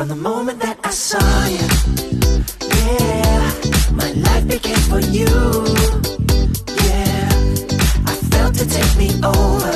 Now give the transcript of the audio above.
From the moment that I saw you, yeah, my life became for you. Yeah, I felt it take me over.